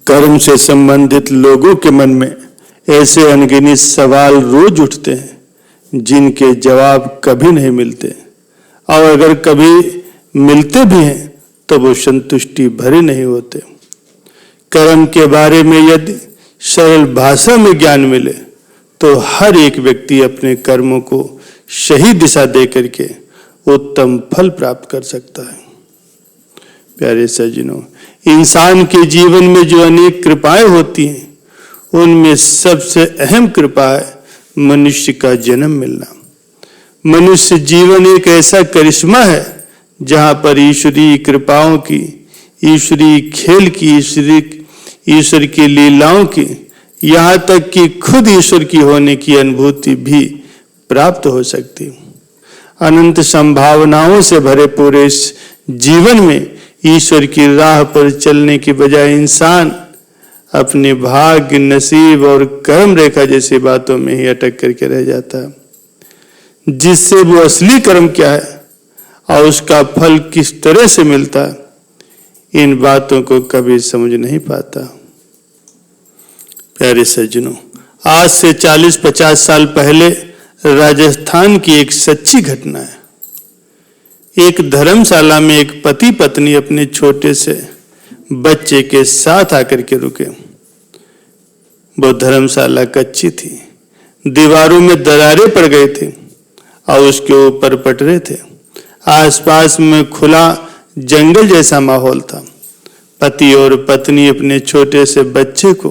कर्म से संबंधित लोगों के मन में ऐसे अनगिनत सवाल रोज उठते हैं जिनके जवाब कभी नहीं मिलते, और अगर कभी मिलते भी हैं तो वो संतुष्टि भरे नहीं होते। कर्म के बारे में यदि सरल भाषा में ज्ञान मिले तो हर एक व्यक्ति अपने कर्मों को सही दिशा दे करके उत्तम फल प्राप्त कर सकता है। प्यारे सज्जनों, इंसान के जीवन में जो अनेक कृपाएं होती हैं, उनमें सबसे अहम कृपा है मनुष्य का जन्म मिलना। मनुष्य जीवन एक ऐसा करिश्मा है जहां पर ईश्वरीय कृपाओं की, ईश्वरीय खेल की, ईश्वर की लीलाओं की, यहाँ तक कि खुद ईश्वर की होने की अनुभूति भी प्राप्त हो सकती है। अनंत संभावनाओं से भरे पूरे इस जीवन में ईश्वर की राह पर चलने की बजाय इंसान अपने भाग्य, नसीब और कर्म रेखा जैसी बातों में ही अटक करके रह जाता है, जिससे वो असली कर्म क्या है और उसका फल किस तरह से मिलता है, इन बातों को कभी समझ नहीं पाता। प्यारे सज्जनों, आज से 40-50 साल पहले राजस्थान की एक सच्ची घटना है। एक धर्मशाला में एक पति पत्नी अपने छोटे से बच्चे के साथ आकर के रुके। वो धर्मशाला कच्ची थी, दीवारों में दरारें पड़ गई थी और उसके ऊपर पटरे थे। आसपास में खुला जंगल जैसा माहौल था। पति और पत्नी अपने छोटे से बच्चे को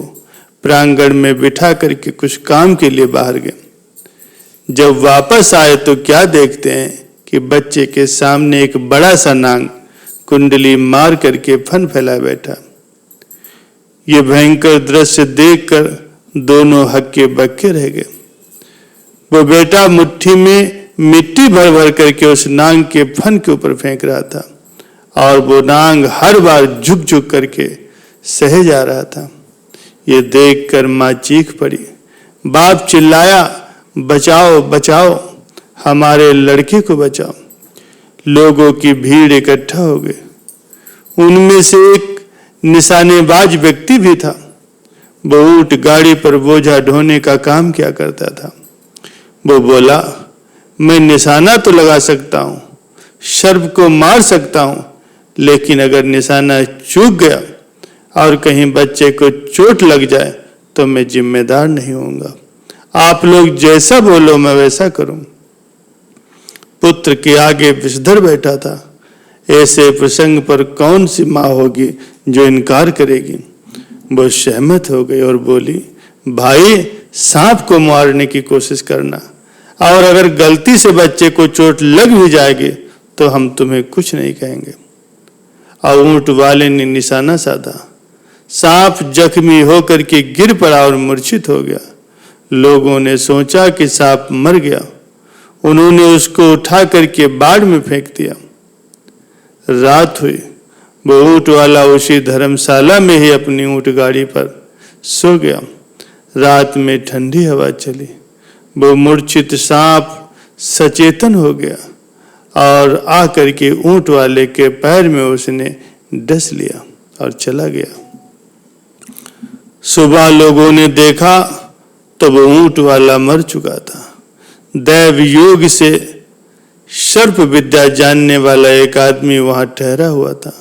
प्रांगण में बिठा करके कुछ काम के लिए बाहर गए। जब वापस आए तो क्या देखते हैं कि बच्चे के सामने एक बड़ा सा नाग कुंडली मार करके फन फैला बैठा। ये भयंकर दृश्य देखकर दोनों हक्के बक्के रह गए। वो बेटा मुट्ठी में मिट्टी भर भर करके उस नाग के फन के ऊपर फेंक रहा था और वो नाग हर बार झुक झुक करके सहे जा रहा था। ये देखकर माँ चीख पड़ी। बाप चिल्लाया, बचाओ बचाओ, हमारे लड़के को बचाओ। लोगों की भीड़ इकट्ठा हो गई। उनमें से एक निशानेबाज व्यक्ति भी था। वो ऊंट गाड़ी पर बोझा ढोने का काम किया करता था। वो बोला, मैं निशाना तो लगा सकता हूँ, सर्प को मार सकता हूँ, लेकिन अगर निशाना चूक गया और कहीं बच्चे को चोट लग जाए तो मैं जिम्मेदार नहीं होऊंगा। आप लोग जैसा बोलो मैं वैसा करूं। पुत्र के आगे विषधर बैठा था। ऐसे प्रसंग पर कौन सी माँ होगी जो इनकार करेगी। वो सहमत हो गई और बोली, भाई सांप को मारने की कोशिश करना, और अगर गलती से बच्चे को चोट लग भी जाएगी तो हम तुम्हें कुछ नहीं कहेंगे। और ऊंट वाले ने निशाना साधा। सांप जख्मी होकर के गिर पड़ा और मूर्छित हो गया। लोगों ने सोचा कि सांप मर गया। उन्होंने उसको उठा करके बाढ़ में फेंक दिया। रात हुई। वो ऊंट वाला उसी धर्मशाला में ही अपनी ऊंट गाड़ी पर सो गया। रात में ठंडी हवा चली। वो मूर्छित सांप सचेतन हो गया और आकर के ऊंट वाले के पैर में उसने डस लिया और चला गया। सुबह लोगों ने देखा तो वो ऊंट वाला मर चुका था। दैव योग से सर्प विद्या जानने वाला एक आदमी वहां ठहरा हुआ था।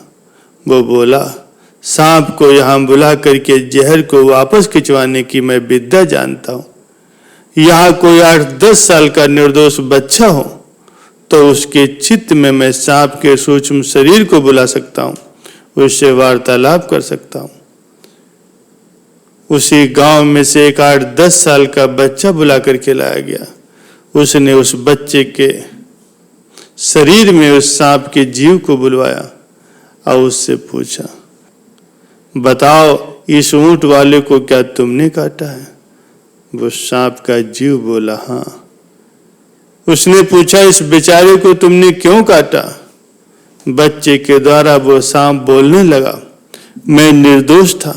वो बोला, सांप को यहाँ बुला करके जहर को वापस खिंचवाने की मैं विद्या जानता हूँ। यहाँ कोई 8-10 साल का निर्दोष बच्चा हो तो उसके चित्त में मैं सांप के सूक्ष्म शरीर को बुला सकता हूँ, उससे वार्तालाप कर सकता हूँ। उसी गांव में से एक 8-10 साल का बच्चा बुला करके लाया गया। उसने उस बच्चे के शरीर में उस सांप के जीव को बुलवाया और उससे पूछा, बताओ इस ऊंट वाले को क्या तुमने काटा है? वो सांप का जीव बोला, हाँ। उसने पूछा, इस बेचारे को तुमने क्यों काटा? बच्चे के द्वारा वो सांप बोलने लगा, मैं निर्दोष था,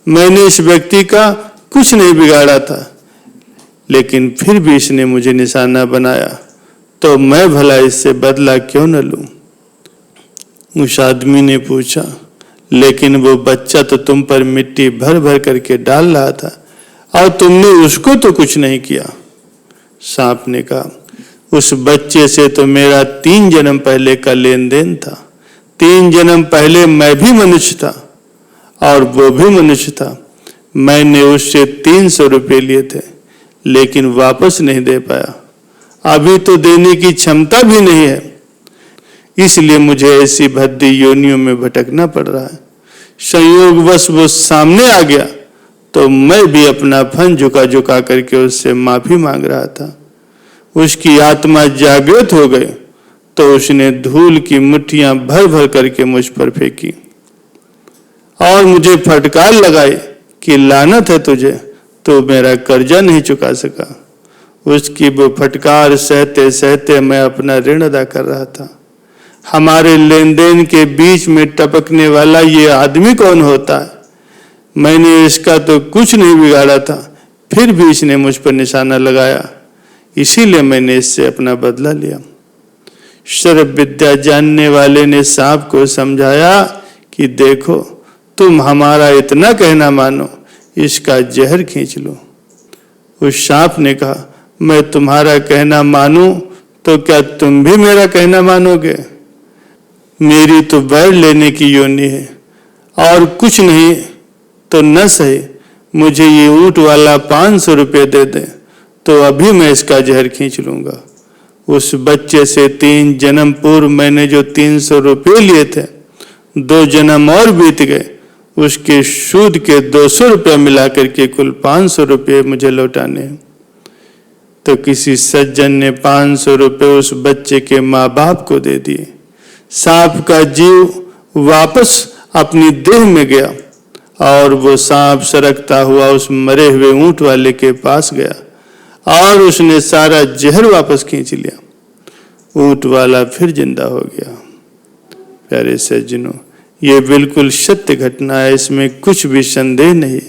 मैंने इस व्यक्ति का कुछ नहीं बिगाड़ा था, लेकिन फिर भी इसने मुझे निशाना बनाया, तो मैं भला इससे बदला क्यों न लूं? उस आदमी ने पूछा, लेकिन वो बच्चा तो तुम पर मिट्टी भर भर करके डाल रहा था और तुमने उसको तो कुछ नहीं किया। सांप ने कहा, उस बच्चे से तो मेरा 3 जन्म पहले का लेन देन था। 3 जन्म पहले मैं भी मनुष्य था और वो भी मनुष्य था। मैंने उससे 300 रुपये लिए थे, लेकिन वापस नहीं दे पाया। अभी तो देने की क्षमता भी नहीं है, इसलिए मुझे ऐसी भद्दी योनियों में भटकना पड़ रहा है। संयोगवश वो सामने आ गया तो मैं भी अपना फन झुका झुका करके उससे माफी मांग रहा था। उसकी आत्मा जागृत हो गई तो उसने धूल की मुट्ठियां भर भर करके मुझ पर फेंकी और मुझे फटकार लगाई कि लानत है तुझे, तो मेरा कर्जा नहीं चुका सका। उसकी वो फटकार सहते सहते मैं अपना ऋण अदा कर रहा था। हमारे लेन देन के बीच में टपकने वाला ये आदमी कौन होता है? मैंने इसका तो कुछ नहीं बिगाड़ा था, फिर भी इसने मुझ पर निशाना लगाया, इसीलिए मैंने इससे अपना बदला लिया। सर्व विद्या जानने वाले ने सांप को समझाया कि देखो, तुम हमारा इतना कहना मानो, इसका जहर खींच लो। उस सांप ने कहा, मैं तुम्हारा कहना मानूं तो क्या तुम भी मेरा कहना मानोगे? मेरी तो बैर लेने की योनि है और कुछ नहीं तो न सही मुझे ये ऊंट वाला 500 रुपये दे दे तो अभी मैं इसका जहर खींच लूंगा। उस बच्चे से 3 जन्म पूर्व मैंने जो 300 रुपये लिए थे, 2 जन्म और बीत गए, उसके सूद के 200 रुपये मिलाकर के कुल 500 रुपये मुझे लौटाने हैं। तो किसी सज्जन ने 500 रुपये उस बच्चे के माँ बाप को दे दिए। सांप का जीव वापस अपनी देह में गया और वो सांप सरकता हुआ उस मरे हुए ऊंट वाले के पास गया और उसने सारा जहर वापस खींच लिया। ऊंट वाला फिर जिंदा हो गया। प्यारे सज्जनों, ये बिल्कुल सत्य घटना है, इसमें कुछ भी संदेह नहीं।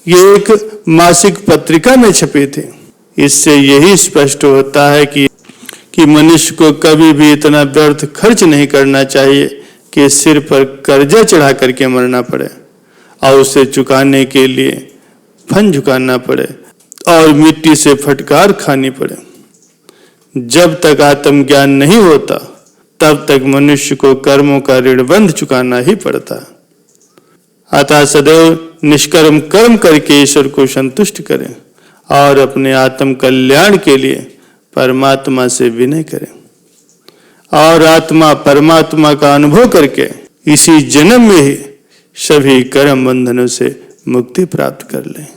ये एक मासिक पत्रिका में छपी थी। इससे यही स्पष्ट होता है कि मनुष्य को कभी भी इतना व्यर्थ खर्च नहीं करना चाहिए कि सिर पर कर्जा चढ़ा करके मरना पड़े और उसे चुकाने के लिए फन झुकाना पड़े और मिट्टी से फटकार खानी पड़े। जब तक आत्मज्ञान नहीं होता तब तक मनुष्य को कर्मों का ऋणबंध चुकाना ही पड़ता है। अतः सदैव निष्कर्म कर्म करके ईश्वर को संतुष्ट करें और अपने आत्म कल्याण के लिए परमात्मा से विनय करें और आत्मा परमात्मा का अनुभव करके इसी जन्म में ही सभी कर्म बंधनों से मुक्ति प्राप्त कर लें।